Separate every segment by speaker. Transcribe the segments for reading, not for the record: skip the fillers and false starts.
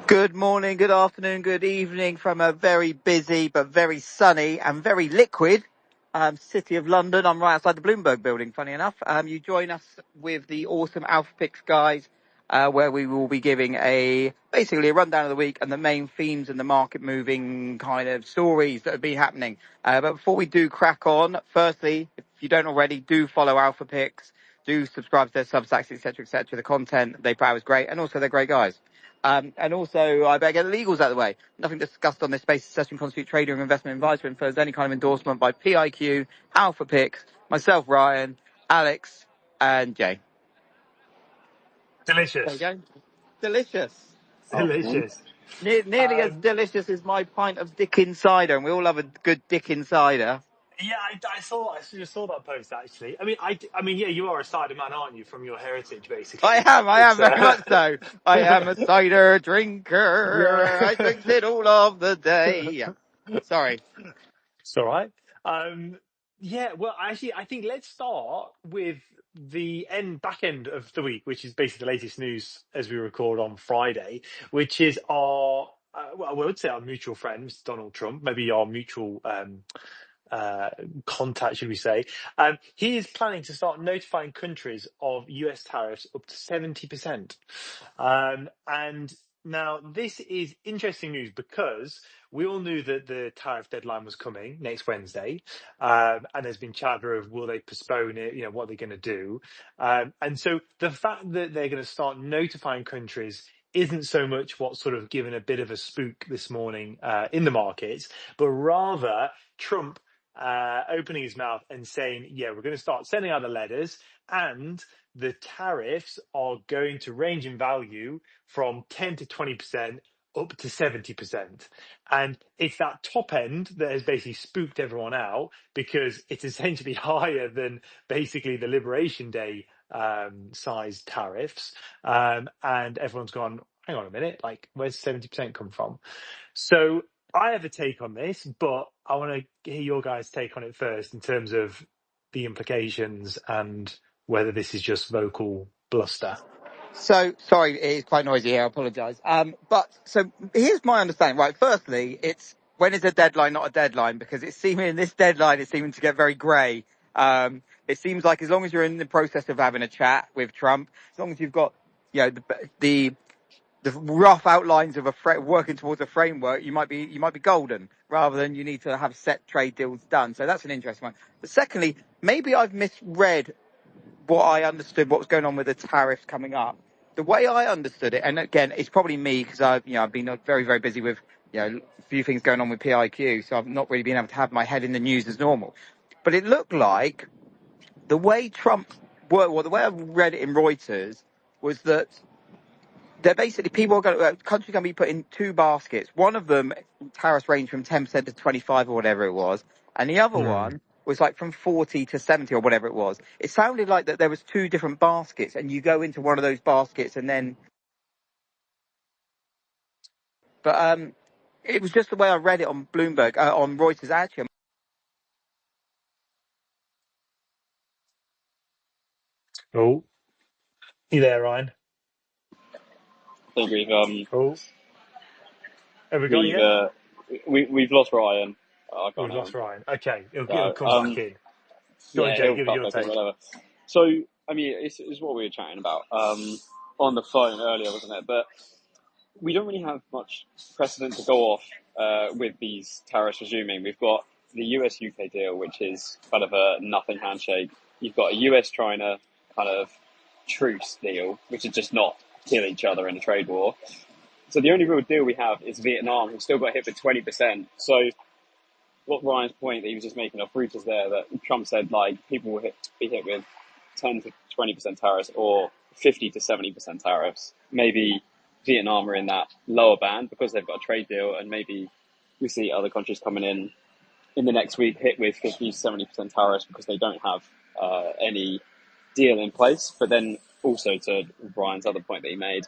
Speaker 1: Good morning, good afternoon, good evening from a very busy but very sunny and very liquid city of London. I'm right outside the Bloomberg building, funny enough. You join us with the awesome AlphaPicks guys, where we will be giving basically a rundown of the week and the main themes and the market moving kind of stories that have been happening. But before we do crack on, firstly, if you don't already, do follow AlphaPicks, do subscribe to their Substacks, etc., etc. The content they put out is great, and also they're great guys. And also, I better get the legals out of the way. Nothing discussed on this basis session constitute trading or investment advice or infers any kind of endorsement by PiQ, AlphaPicks, myself, Ryan, Alex, and Jay. There you
Speaker 2: Delicious.
Speaker 1: go. Delicious.
Speaker 2: Delicious.
Speaker 1: Nearly as delicious as my pint of Dickens cider, and we all love a good Dickens cider.
Speaker 2: Yeah, I just saw that post actually. I mean, yeah, you are a cider man, aren't you, from your heritage, basically?
Speaker 1: I am very much so. I am a cider drinker. I
Speaker 2: Yeah.
Speaker 1: drink it all of the day. Sorry.
Speaker 2: It's all right. Yeah, well, actually, I think let's start with the back end of the week, which is basically the latest news as we record on Friday, which is well, I would say our mutual friend, Mr. Donald Trump, maybe our mutual contact, should we say. He is planning to start notifying countries of US tariffs up to 70%. And now this is interesting news because we all knew that the tariff deadline was coming next Wednesday. And there's been chatter of will they postpone it, what are they going to do? And so the fact that they're going to start notifying countries isn't so much what's sort of given a bit of a spook this morning in the markets, but rather Trump opening his mouth and saying, yeah, we're going to start sending out the letters, and the tariffs are going to range in value from 10 to 20% up to 70%. And it's that top end that has basically spooked everyone out because it's essentially higher than basically the Liberation Day size tariffs. And everyone's gone, hang on a minute, like, where's 70% come from? So I have a take on this, but I want to hear your guys' take on it first in terms of the implications and whether this is just vocal bluster.
Speaker 1: So, sorry, it is quite noisy here, I apologise. So here's my understanding, right? Firstly, it's when is a deadline not a deadline? Because it's seeming this deadline is seeming to get very grey. It seems like as long as you're in the process of having a chat with Trump, as long as you've got, the rough outlines of working towards a framework, you might be golden, rather than you need to have set trade deals done. So that's an interesting one. But secondly, maybe I've misread what I understood, what was going on with the tariffs coming up. The way I understood it, and again, it's probably me because I've been very, very busy with, a few things going on with PiQ, so I've not really been able to have my head in the news as normal. But it looked like the way Trump worked, well, the way I read it in Reuters was that they're basically countries going to be put in two baskets. One of them, tariffs range from 10% to 25 or whatever it was, and the other one was like from 40 to 70 or whatever it was. It sounded like that there was two different baskets, and you go into one of those baskets and then. But it was just the way I read it on Bloomberg, on Reuters actually.
Speaker 2: Oh, you there, Ryan?
Speaker 3: I think
Speaker 2: Have we got you yet?
Speaker 3: we've lost Ryan. I can't
Speaker 2: We've
Speaker 3: hear
Speaker 2: lost
Speaker 3: him.
Speaker 2: Ryan. Okay, it'll
Speaker 3: So,
Speaker 2: come back in. Go on,
Speaker 3: yeah,
Speaker 2: Jay,
Speaker 3: he'll
Speaker 2: give it
Speaker 3: pop
Speaker 2: your
Speaker 3: back in,
Speaker 2: take.
Speaker 3: whatever. So, I mean, it's what we were chatting about on the phone earlier, wasn't it? But we don't really have much precedent to go off with these tariffs resuming. We've got the US-UK deal, which is kind of a nothing handshake. You've got a US-China kind of truce deal, which is just not kill each other in a trade war. So the only real deal we have is Vietnam, who still got hit with 20%. So what Ryan's point that he was just making off Reuters there, that Trump said, like, people will be hit with 10 to 20% tariffs or 50 to 70% tariffs. Maybe Vietnam are in that lower band because they've got a trade deal, and maybe we see other countries coming in the next week hit with 50 to 70% tariffs because they don't have any deal in place. But then also to Brian's other point that he made,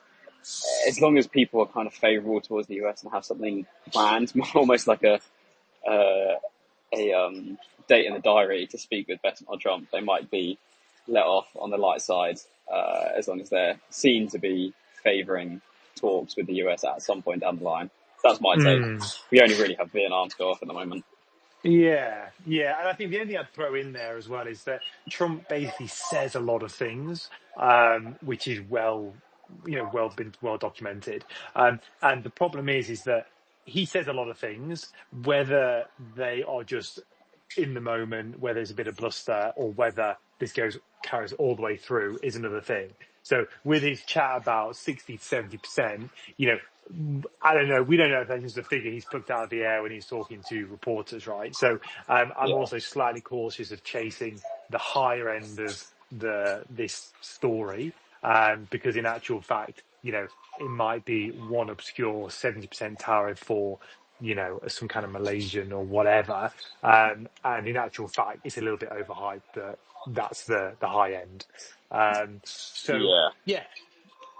Speaker 3: as long as people are kind of favourable towards the US and have something planned, almost like a date in the diary to speak with Donald Trump, they might be let off on the light side as long as they're seen to be favouring talks with the US at some point down the line. That's my take.
Speaker 2: Mm.
Speaker 3: We only really have Vietnam to go off at the moment.
Speaker 2: Yeah, and I think the only thing I'd throw in there as well is that Trump basically says a lot of things, which is well documented. And the problem is that he says a lot of things, whether they are just in the moment, where there's a bit of bluster, or whether this carries all the way through is another thing. So with his chat about 60 to 70%, I don't know. We don't know if that's just a figure he's plucked out of the air when he's talking to reporters, right? So I'm
Speaker 3: Yeah.
Speaker 2: also slightly cautious of chasing the higher end of this story, because in actual fact, it might be one obscure 70% tariff for some kind of Malaysian or whatever, and in actual fact, it's a little bit overhyped. That's the high end. So
Speaker 3: Yeah.
Speaker 2: yeah,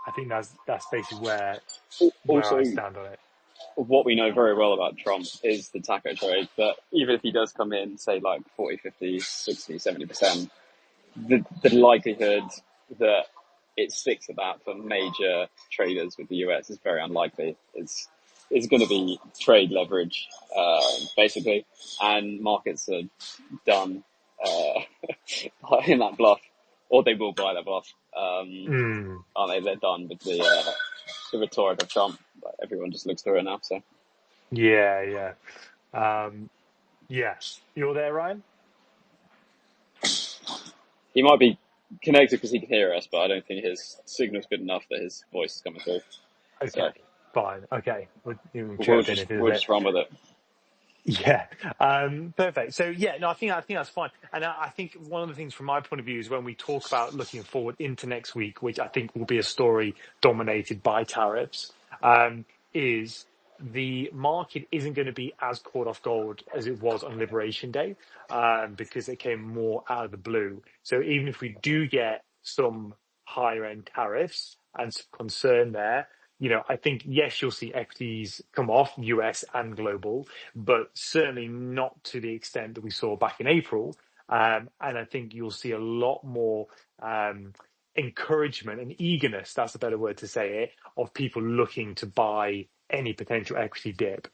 Speaker 2: I think that's basically where
Speaker 3: Also,
Speaker 2: I stand on it.
Speaker 3: what we know very well about Trump is the taco trade, but even if he does come in, say like 40, 50, 60, 70%, the likelihood that it sticks at that for major traders with the US is very unlikely. It's going to be trade leverage, basically, and markets are done in that bluff, or they will buy that bluff. Aren't they? They're done with the rhetoric of Trump. Everyone just looks through it now. So
Speaker 2: Yeah. You're there, Ryan?
Speaker 3: he might be connected because he can hear us, but I don't think his signal's good enough that his voice is coming through.
Speaker 2: Okay,
Speaker 3: So
Speaker 2: fine. Okay, we'll
Speaker 3: we'll just run with it.
Speaker 2: Yeah, perfect. So I think that's fine. And I think one of the things from my point of view is when we talk about looking forward into next week, which I think will be a story dominated by tariffs, is the market isn't going to be as caught off guard as it was on Liberation Day, because it came more out of the blue. So even if we do get some higher end tariffs and some concern there, I think, yes, you'll see equities come off, US and global, but certainly not to the extent that we saw back in April. And I think you'll see a lot more encouragement and eagerness, that's a better word to say it, of people looking to buy any potential equity dip.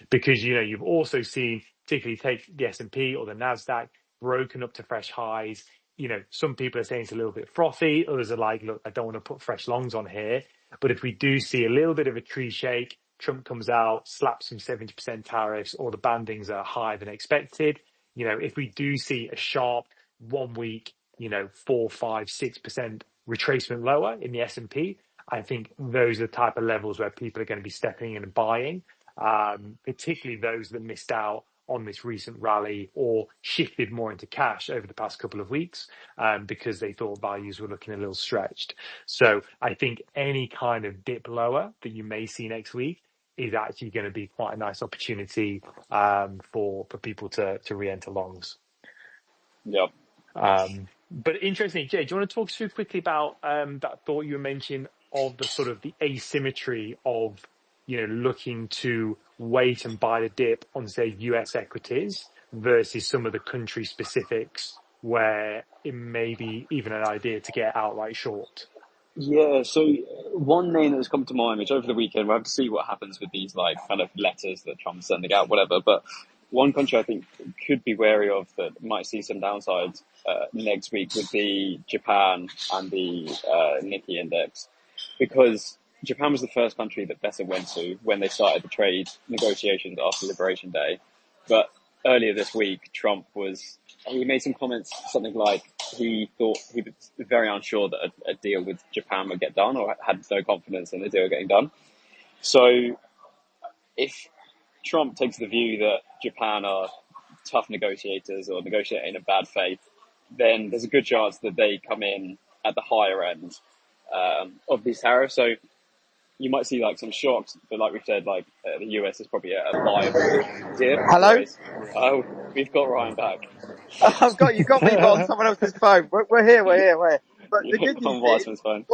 Speaker 2: Because, you've also seen, particularly take the S&P or the NASDAQ, broken up to fresh highs. Some people are saying it's a little bit frothy. Others are like, look, I don't want to put fresh longs on here. But if we do see a little bit of a tree shake, Trump comes out, slaps some 70% tariffs, or the bandings are higher than expected. If we do see a sharp 1 week, 4, 5, 6% retracement lower in the S&P, I think those are the type of levels where people are going to be stepping in and buying, particularly those that missed out on this recent rally or shifted more into cash over the past couple of weeks, because they thought values were looking a little stretched. So I think any kind of dip lower that you may see next week is actually going to be quite a nice opportunity for people to re-enter longs.
Speaker 3: Yep.
Speaker 2: But interestingly, Jay, do you want to talk through quickly about that thought you mentioned of the sort of the asymmetry of looking to wait and buy the dip on, say, US equities versus some of the country specifics where it may be even an idea to get outright short?
Speaker 3: Yeah, so one name that's come to mind, which over the weekend we'll have to see what happens with these like kind of letters that Trump's sending out, whatever. But one country I think could be wary of that might see some downsides next week would be Japan and the Nikkei index, because Japan was the first country that Bessa went to when they started the trade negotiations after Liberation Day. But earlier this week, he made some comments, something like he thought he was very unsure that a deal with Japan would get done, or had no confidence in the deal getting done. So if Trump takes the view that Japan are tough negotiators or negotiate in a bad faith, then there's a good chance that they come in at the higher end of these tariffs. So you might see like some shocks, but like we said, like the US is probably a viable dip.
Speaker 1: Hello?
Speaker 3: Oh, we've got Ryan back.
Speaker 1: You got me, but on someone else's phone. We're here. But the good
Speaker 3: On
Speaker 1: news
Speaker 3: Weissman's
Speaker 1: is,
Speaker 3: phone.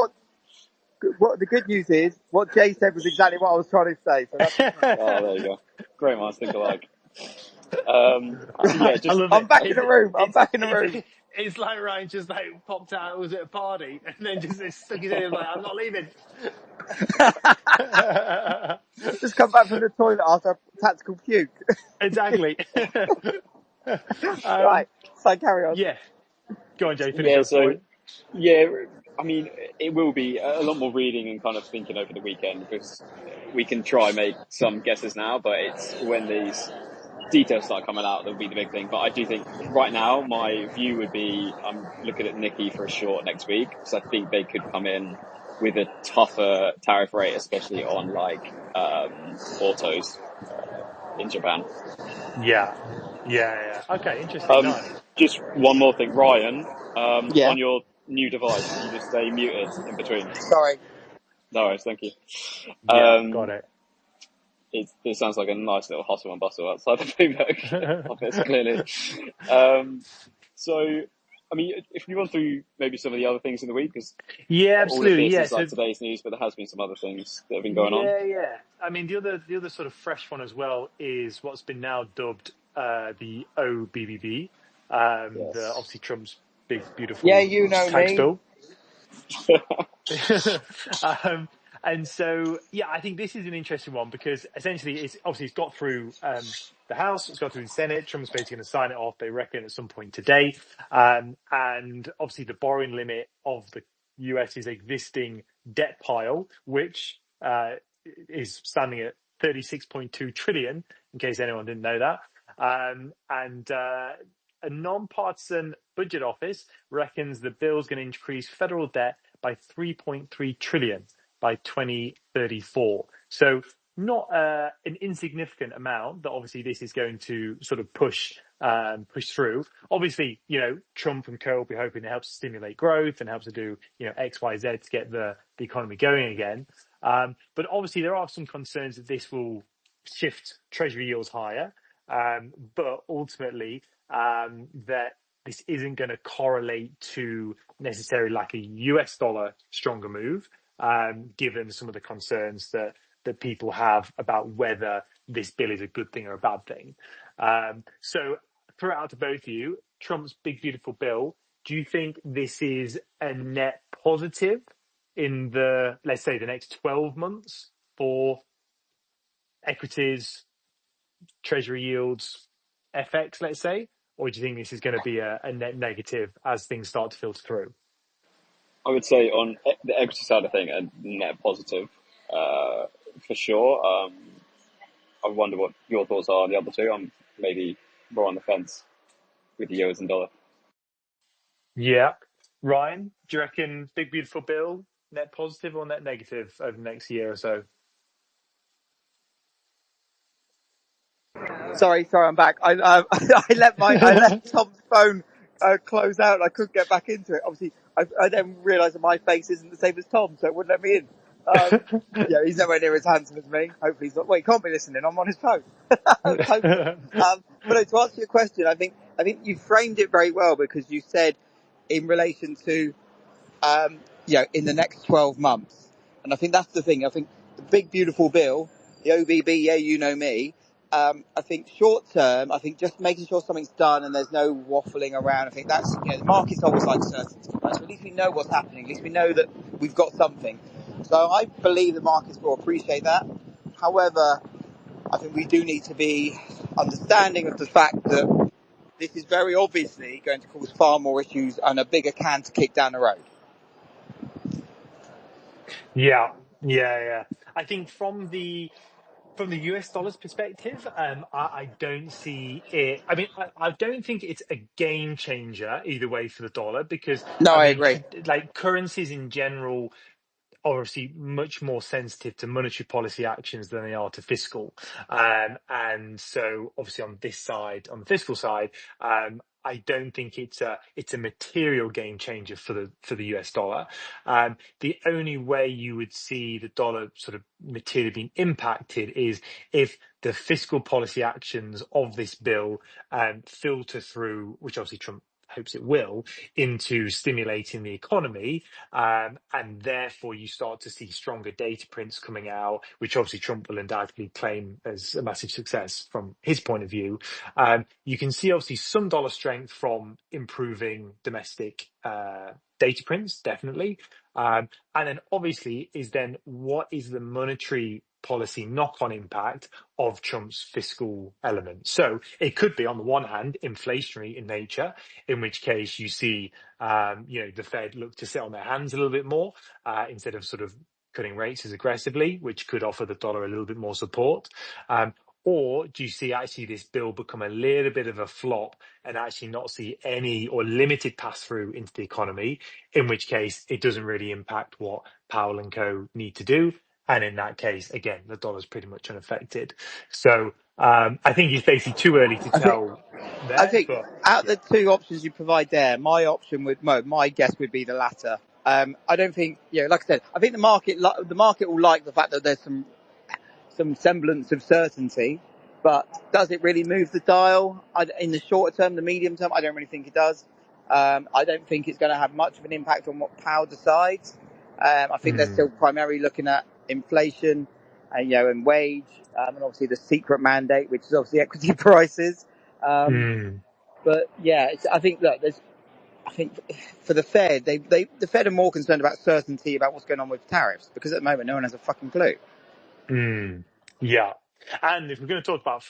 Speaker 1: what the good news is, what Jay said was exactly what I was trying to say. So that's
Speaker 3: Oh, there you go. Great minds think alike. Yeah,
Speaker 2: I love
Speaker 1: I'm
Speaker 2: it.
Speaker 1: back in the room. I'm back in the room.
Speaker 2: It's like Ryan just like popped out, was at a party, and then just stuck his head in like, I'm not leaving.
Speaker 1: Just come back from the toilet after a tactical puke.
Speaker 2: Exactly.
Speaker 1: Right, so carry on.
Speaker 2: Yeah. Go on, Jay, finish
Speaker 3: Yeah,
Speaker 2: your
Speaker 3: so
Speaker 2: point.
Speaker 3: yeah, I mean, it will be a lot more reading and kind of thinking over the weekend because we can try and make some guesses now, but it's when these details start coming out that'll be the big thing. But I do think right now my view would be I'm looking at Nikki for a short next week because I think they could come in with a tougher tariff rate, especially on like autos in Japan.
Speaker 2: Yeah. Okay, interesting. Nice.
Speaker 3: Just one more thing, Ryan.
Speaker 1: Yeah,
Speaker 3: On your new device, can you just stay muted in between?
Speaker 1: sorry.
Speaker 3: No worries, thank you.
Speaker 2: Yeah, got
Speaker 3: Um,
Speaker 2: it.
Speaker 3: it sounds like a nice little hustle and bustle outside the Bloomberg office, clearly. So, I mean, if you run through maybe some of the other things in the week, because
Speaker 2: Yeah,
Speaker 3: all of
Speaker 2: absolutely.
Speaker 3: this
Speaker 2: Yeah.
Speaker 3: is
Speaker 2: So
Speaker 3: like today's news, but there has been some other things that have been going on.
Speaker 2: yeah. I mean, the other sort of fresh one as well is what's been now dubbed the OBBB, the
Speaker 3: Yes.
Speaker 2: obviously Trump's big
Speaker 1: Yeah,
Speaker 2: beautiful
Speaker 1: you know
Speaker 2: tax
Speaker 1: me.
Speaker 2: bill. um, and so, yeah, I think this is an interesting one because essentially it's got through the House, it's got through the Senate. Trump's basically going to sign it off, they reckon, at some point today. And obviously the borrowing limit of the US's existing debt pile, which is standing at 36.2 trillion, in case anyone didn't know that. And a non-partisan budget office reckons the bill's going to increase federal debt by 3.3 trillion by 2034. So not an insignificant amount that obviously this is going to sort of push through. Obviously, Trump and co will be hoping it helps to stimulate growth and helps to do, X, Y, Z to get the economy going again. But obviously there are some concerns that this will shift treasury yields higher. But ultimately, that this isn't going to correlate to necessarily like a US dollar stronger move, given some of the concerns that people have about whether this bill is a good thing or a bad thing. So throw it out to both of you. Trump's big beautiful bill. Do you think this is a net positive in the, let's say, the next 12 months for equities, treasury yields, FX, let's say? Or do you think this is going to be a net negative as things start to filter through?
Speaker 3: I would say on the equity side of thing, a net positive for sure. I wonder what your thoughts are on the other two. I'm maybe more on the fence with the euros and dollar.
Speaker 2: Yeah. Ryan, do you reckon big beautiful bill net positive or net negative over the next year or so?
Speaker 1: Sorry, I'm back. I let Tom's phone close out. And I couldn't get back into it. Obviously, I then realised that my face isn't the same as Tom, so it wouldn't let me in. Yeah, he's nowhere near as handsome as me. Hopefully, he's not. Well, he can't be listening. I'm on his phone. Hopefully. But to answer your question, I think you framed it very well because you said in relation to in the next 12 months, and I think that's the thing. I think the big beautiful bill, the OBB, yeah, you know me. I think short term, I think just making sure something's done and there's no waffling around. I think that's, the market's always like certainty, right? So at least we know what's happening. At least we know that we've got something. So I believe the markets will appreciate that. However, I think we do need to be understanding of the fact that this is very obviously going to cause far more issues and a bigger can to kick down the road.
Speaker 2: Yeah. I think from the US dollar's perspective, I don't see it. I mean, I don't think it's a game changer either way for the dollar because,
Speaker 1: No,
Speaker 2: I
Speaker 1: I
Speaker 2: mean,
Speaker 1: agree.
Speaker 2: like currencies in general obviously much more sensitive to monetary policy actions than they are to fiscal. And so obviously on this side, on the fiscal side, I don't think it's a material game changer for the US dollar. The only way you would see the dollar sort of materially being impacted is if the fiscal policy actions of this bill filter through, which obviously Trump hopes it will, into stimulating the economy. And therefore you start to see stronger data prints coming out, which obviously Trump will undoubtedly claim as a massive success from his point of view. You can see obviously some dollar strength from improving domestic data prints, definitely. And then obviously is then what is the monetary policy knock-on impact of Trump's fiscal element. So it could be, on the one hand, inflationary in nature, in which case you see, the Fed look to sit on their hands a little bit more instead of sort of cutting rates as aggressively, which could offer the dollar a little bit more support. Or do you see actually this bill become a little bit of a flop and actually not see any or limited pass through into the economy, in which case it doesn't really impact what Powell and co need to do? And in that case, again, the dollar's pretty much unaffected. So I think it's basically too early to
Speaker 1: I think
Speaker 2: tell
Speaker 1: I
Speaker 2: there,
Speaker 1: think
Speaker 2: but
Speaker 1: out of
Speaker 2: yeah.
Speaker 1: the two options you provide there, my guess would be the latter. I don't think, like I said, I think the market will like the fact that there's some semblance of certainty, but does it really move the dial in the shorter term, the medium term? I don't really think it does. I don't think it's going to have much of an impact on what Powell decides. I think they're still
Speaker 2: Mm,
Speaker 1: primarily looking at inflation, and wage, and obviously the secret mandate, which is obviously equity prices. Um,
Speaker 2: mm,
Speaker 1: but yeah, I think that I think for the Fed, the Fed are more concerned about certainty about what's going on with tariffs, because at the moment no one has a fucking clue.
Speaker 2: mm, yeah. And if we're going to talk about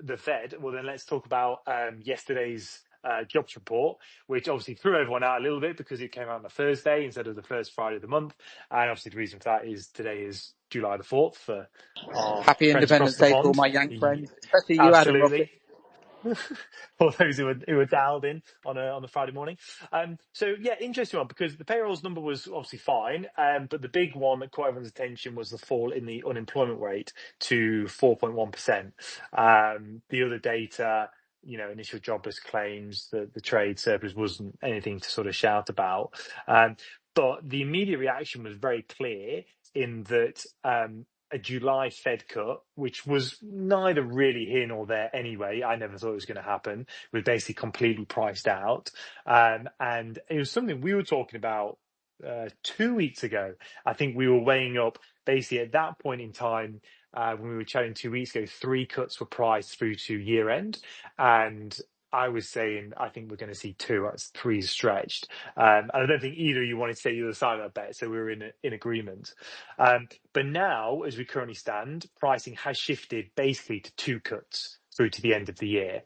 Speaker 2: the Fed, well, then let's talk about yesterday's jobs report, which obviously threw everyone out a little bit because it came out on a Thursday instead of the first Friday of the month. And obviously the reason for that is today is July the 4th for our
Speaker 1: Happy
Speaker 2: friends across
Speaker 1: Independence
Speaker 2: the
Speaker 1: Day to all
Speaker 2: pond.
Speaker 1: my Yank friends, especially you, Adam Rocket.
Speaker 2: Absolutely. For those who were dialed in on a Friday morning. So yeah, interesting one, because the payrolls number was obviously fine, but the big one that caught everyone's attention was the fall in the unemployment rate to 4.1%. The other data, initial jobless claims, the trade surplus wasn't anything to sort of shout about. But the immediate reaction was very clear in that a July Fed cut, which was neither really here nor there anyway. I never thought it was going to happen. It was basically completely priced out. And it was something we were talking about 2 weeks ago. I think we were weighing up basically at that point in time, when we were chatting 2 weeks ago, 3 cuts were priced through to year end. And I was saying, I think we're going to see 2. That's 3 stretched. And I don't think either of you wanted to say the other side of that bet. So we were in agreement. But now, as we currently stand, pricing has shifted basically to 2 cuts through to the end of the year.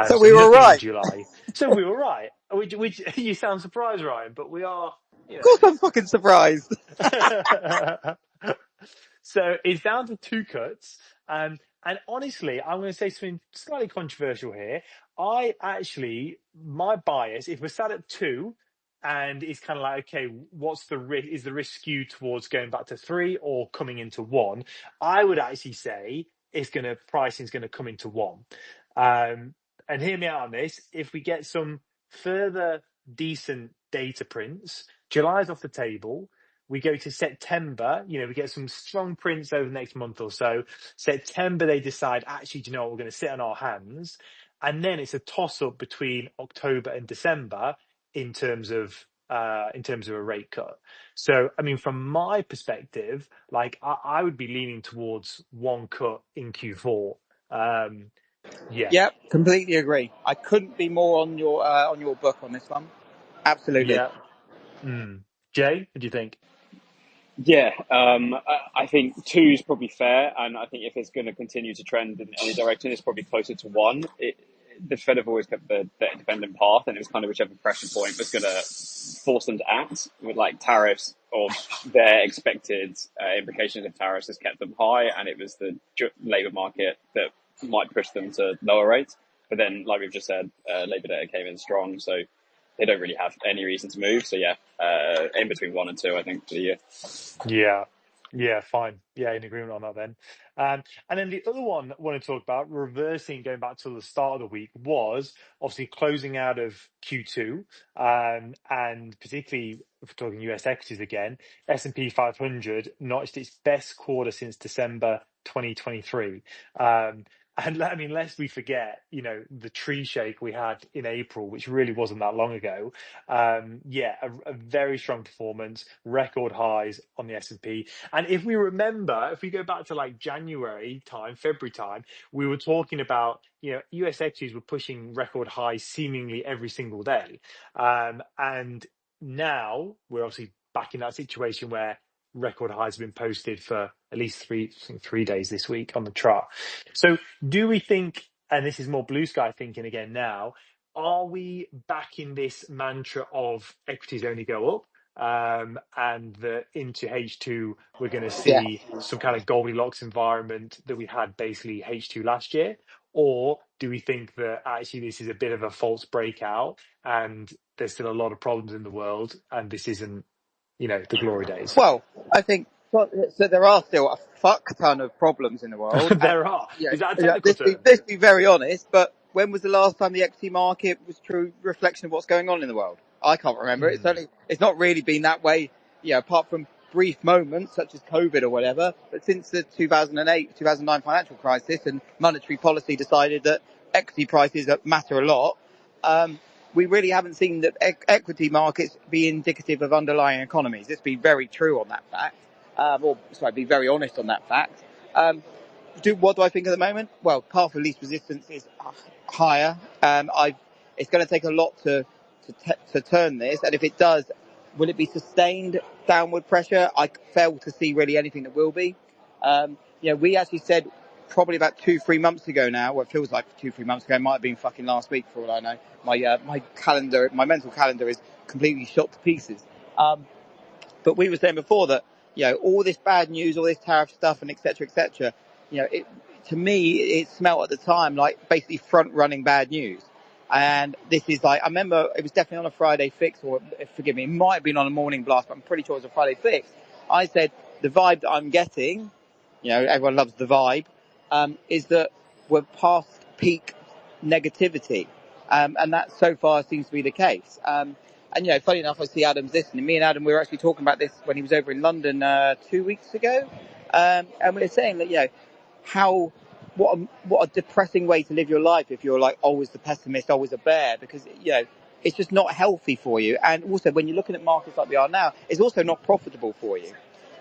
Speaker 1: So
Speaker 2: So
Speaker 1: we were
Speaker 2: nothing in
Speaker 1: right.
Speaker 2: July. So we were right. Which you sound surprised, Ryan, but we are,
Speaker 1: Of course, I'm fucking surprised.
Speaker 2: So it's down to 2 cuts. And honestly, I'm going to say something slightly controversial here. My bias, if we're sat at 2 and it's kind of like, okay, what's the risk? Is the risk skewed towards going back to 3 or coming into 1? I would actually say pricing's going to come into 1. And hear me out on this. If we get some further decent data prints, July's off the table. We go to September, we get some strong prints over the next month or so. September, they decide, actually, do you know what, we're going to sit on our hands. And then it's a toss up between October and December in terms of a rate cut. So, I mean, from my perspective, like I would be leaning towards 1 cut in Q4. Yeah,
Speaker 1: Yep, completely agree. I couldn't be more on your book on this one. Absolutely.
Speaker 2: yeah. Jay, what do you think?
Speaker 3: Yeah, I think 2 is probably fair, and I think if it's going to continue to trend in any direction, it's probably closer to 1. The Fed have always kept the independent path, and it was kind of whichever pressure point was going to force them to act, with like tariffs or their expected implications of tariffs has kept them high, and it was the labour market that might push them to lower rates. But then, like we've just said, labour data came in strong, so they don't really have any reason to move. So yeah, in between 1 and 2, I think, for the year.
Speaker 2: Yeah. Yeah, fine. Yeah, in agreement on that then. And then the other one I want to talk about, reversing, going back to the start of the week, was obviously closing out of Q2, and particularly if we're talking US equities again, S&P 500 notched its best quarter since December 2023. And I mean, lest we forget, the tree shake we had in April, which really wasn't that long ago. Yeah, a very strong performance, record highs on the S&P. And if we remember, if we go back to like January time, February time, we were talking about, US equities were pushing record highs seemingly every single day. And now we're obviously back in that situation where record highs have been posted for at least three days this week on the chart. So do we think, and this is more blue sky thinking again now, are we back in this mantra of equities only go up, and that into H2 we're going to
Speaker 1: Yeah.
Speaker 2: see some kind of Goldilocks environment that we had basically H2 last year? Or do we think that actually this is a bit of a false breakout and there's still a lot of problems in the world and this isn't, the glory days?
Speaker 1: Well, I think so. There are still a fuck ton of problems in the world. And,
Speaker 2: There are. Is that a technical
Speaker 1: let's
Speaker 2: term?
Speaker 1: be very honest. But when was the last time the equity market was true reflection of what's going on in the world? I can't remember. It's not really been that way. Apart from brief moments such as COVID or whatever. But since the 2008, 2009 financial crisis and monetary policy decided that equity prices matter a lot. We really haven't seen the equity markets be indicative of underlying economies. Let's be very true on that fact. Be very honest on that fact. What do I think at the moment? Well, path of least resistance is higher. It's going to take a lot to turn this, and if it does, will it be sustained downward pressure? I fail to see really anything that will be. We actually said probably about 2-3 months ago now. Well, it feels like 2-3 months ago. It might have been fucking last week for all I know. My mental calendar is completely shot to pieces. But we were saying before that, all this bad news, all this tariff stuff and et cetera, to me, it smelt at the time like basically front running bad news. And this is like, I remember it was definitely on a Friday fix, or forgive me, it might have been on a morning blast, but I'm pretty sure it was a Friday fix. I said, the vibe that I'm getting, everyone loves the vibe, is that we're past peak negativity. And that so far seems to be the case. And funny enough, I see Adam's listening. Me and Adam, we were actually talking about this when he was over in London 2 weeks ago. And we were saying that, what a depressing way to live your life if you're like always the pessimist, always a bear, because, it's just not healthy for you. And also when you're looking at markets like we are now, it's also not profitable for you.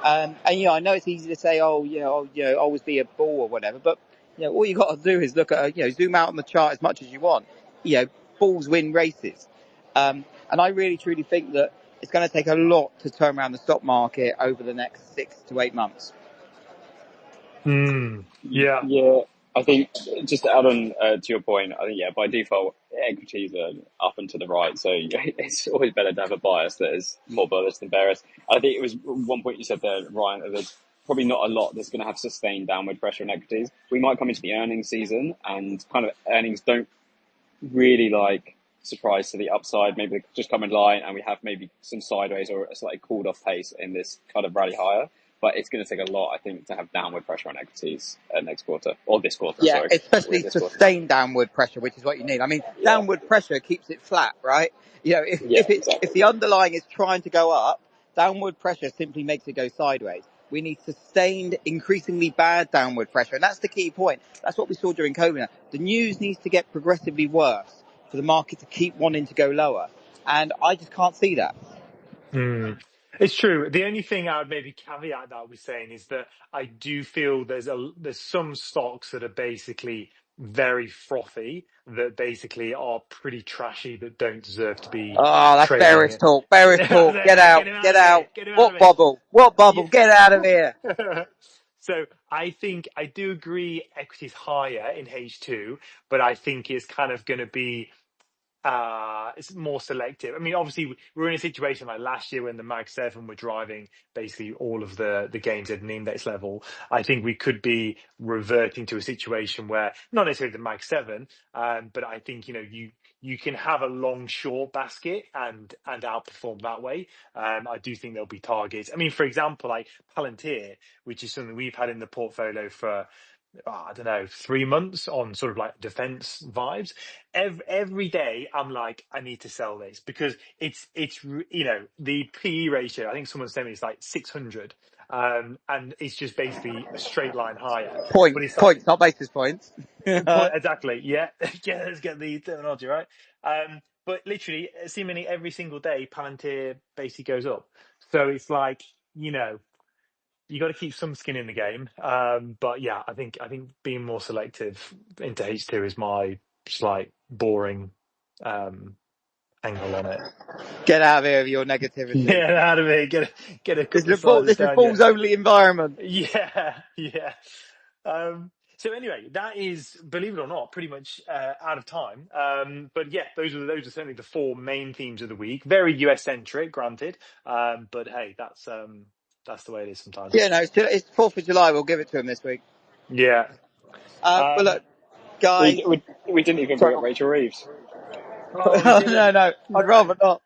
Speaker 1: And I know it's easy to say, always be a bull or whatever, but, all you got to do is look at, zoom out on the chart as much as you want. Bulls win races. And I really truly think that it's going to take a lot to turn around the stock market over the next 6 to 8 months.
Speaker 2: Yeah.
Speaker 3: Yeah, I think just to add on to your point, I think, by default, equities are up and to the right. So it's always better to have a bias that is more bullish than bearish. I think it was one point you said there, Ryan, that there's probably not a lot that's going to have sustained downward pressure on equities. We might come into the earnings season and kind of earnings don't really surprise to the upside. Maybe they just come in line and we have maybe some sideways or a slightly cooled off pace in this kind of rally higher. But it's going to take a lot, I think, to have downward pressure on equities next quarter, or this quarter.
Speaker 1: Yeah,
Speaker 3: sorry.
Speaker 1: especially sustained downward pressure, which is what you need. I mean, downward pressure keeps it flat, right? If the underlying is trying to go up, downward pressure simply makes it go sideways. We need sustained, increasingly bad downward pressure, and that's the key point. That's what we saw during COVID. The news needs to get progressively worse for the market to keep wanting to go lower, and I just can't see that.
Speaker 2: It's true. The only thing I would maybe caveat that we're saying is that I do feel there's some stocks that are basically very frothy, that basically are pretty trashy, that don't deserve to be
Speaker 1: Oh, that's
Speaker 2: trading.
Speaker 1: bearish talk. Bearish talk. Get out. Get out. What bubble? What bubble? Get out of here.
Speaker 2: So I think I do agree equity's higher in H2, but I think it's kind of going to be it's more selective. I mean, obviously we're in a situation like last year when the Mag 7 were driving basically all of the gains at an index level. I think we could be reverting to a situation where not necessarily the Mag 7, but I think, you can have a long short basket and outperform that way. I do think there'll be targets. I mean, for example, like Palantir, which is something we've had in the portfolio for, I don't know, 3 months on sort of like defense vibes. Every day I'm like, I need to sell this because it's the PE ratio. I think someone said me it's like 600, and it's just basically a straight line higher. But it's like
Speaker 1: Points, not basis points.
Speaker 2: exactly, yeah, yeah. Let's get the terminology right. But literally, seemingly every single day, Palantir basically goes up. So it's like, you got to keep some skin in the game. But yeah, I think being more selective into H2 is my slight boring angle on it.
Speaker 1: Get out of here with your negativity.
Speaker 2: Get out of it. Get a
Speaker 1: This
Speaker 2: couple
Speaker 1: is
Speaker 2: of sizes
Speaker 1: this is
Speaker 2: down you.
Speaker 1: balls only environment.
Speaker 2: Yeah, yeah. So anyway, that is, believe it or not, pretty much out of time. But yeah, those are certainly the four main themes of the week. Very US centric, granted. But hey, that's the way it is sometimes.
Speaker 1: Yeah, no, it's 4th of July. We'll give it to him this week.
Speaker 2: Yeah.
Speaker 1: But look, guys.
Speaker 3: We didn't even bring
Speaker 1: Sorry.
Speaker 3: up Rachel Reeves.
Speaker 2: Oh, we didn't.
Speaker 1: No, I'd
Speaker 2: No.
Speaker 1: rather not.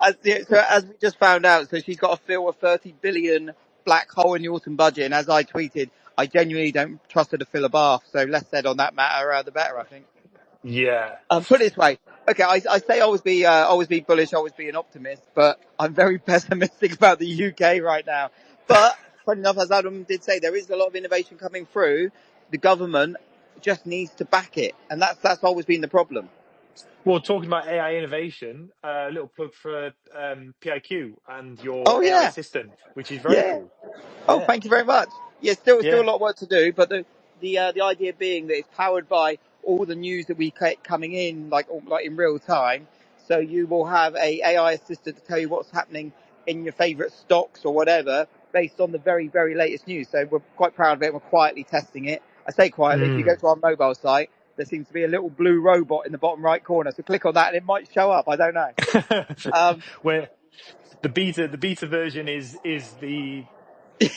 Speaker 1: As we just found out, so she's got to fill a 30 billion black hole in the autumn budget, and as I tweeted, I genuinely don't trust her to fill a bath. So less said on that matter, the better, I think.
Speaker 2: Yeah.
Speaker 1: Put it this way. Okay, I say always be bullish, always be an optimist, but I'm very pessimistic about the UK right now. But funny enough, as Adam did say, there is a lot of innovation coming through. The government just needs to back it, and that's always been the problem.
Speaker 2: Well, talking about AI innovation, a little plug for PiQ and your
Speaker 1: Oh
Speaker 2: AI
Speaker 1: yeah,
Speaker 2: assistant, which is very
Speaker 1: yeah.
Speaker 2: cool.
Speaker 1: Oh,
Speaker 2: Yeah.
Speaker 1: thank you very much. Yeah, still a
Speaker 2: Yeah.
Speaker 1: lot of work to do, but the idea being that it's powered by all the news that we get coming in, like in real time. So you will have a AI assistant to tell you what's happening in your favourite stocks or whatever, based on the very, very latest news. So we're quite proud of it. We're quietly testing it. I say quietly. If you go to our mobile site, there seems to be a little blue robot in the bottom right corner. So click on that, and it might show up. I don't know.
Speaker 2: Where the beta version is the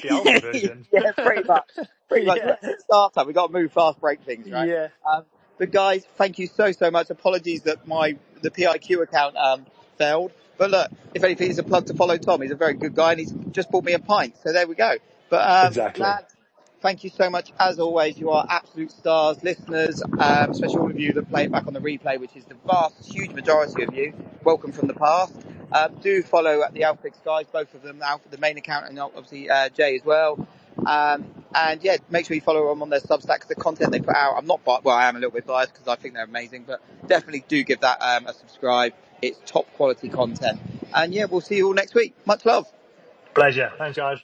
Speaker 2: alpha version.
Speaker 1: Yeah, pretty much. Pretty much.
Speaker 2: Yeah.
Speaker 1: We're a startup. We've got to move fast, break things, right?
Speaker 2: Yeah.
Speaker 1: But guys, thank you so much. Apologies that the PiQ account failed. But look, if anything, it's a plug to follow Tom. He's a very good guy, and he's just bought me a pint. So there we go. But
Speaker 2: Exactly.
Speaker 1: lads, thank you so much. As always, you are absolute stars, listeners, especially all of you that play it back on the replay, which is the vast, huge majority of you. Welcome from the past. Do follow the AlphaPicks guys, both of them, Alpha, the main account, and obviously Jay as well. And yeah, make sure you follow them on their Substack, because the content they put out, I am a little bit biased because I think they're amazing, but definitely do give that a subscribe. It's top quality content. And yeah, we'll see you all next week. Much love.
Speaker 2: Pleasure. Thanks, guys.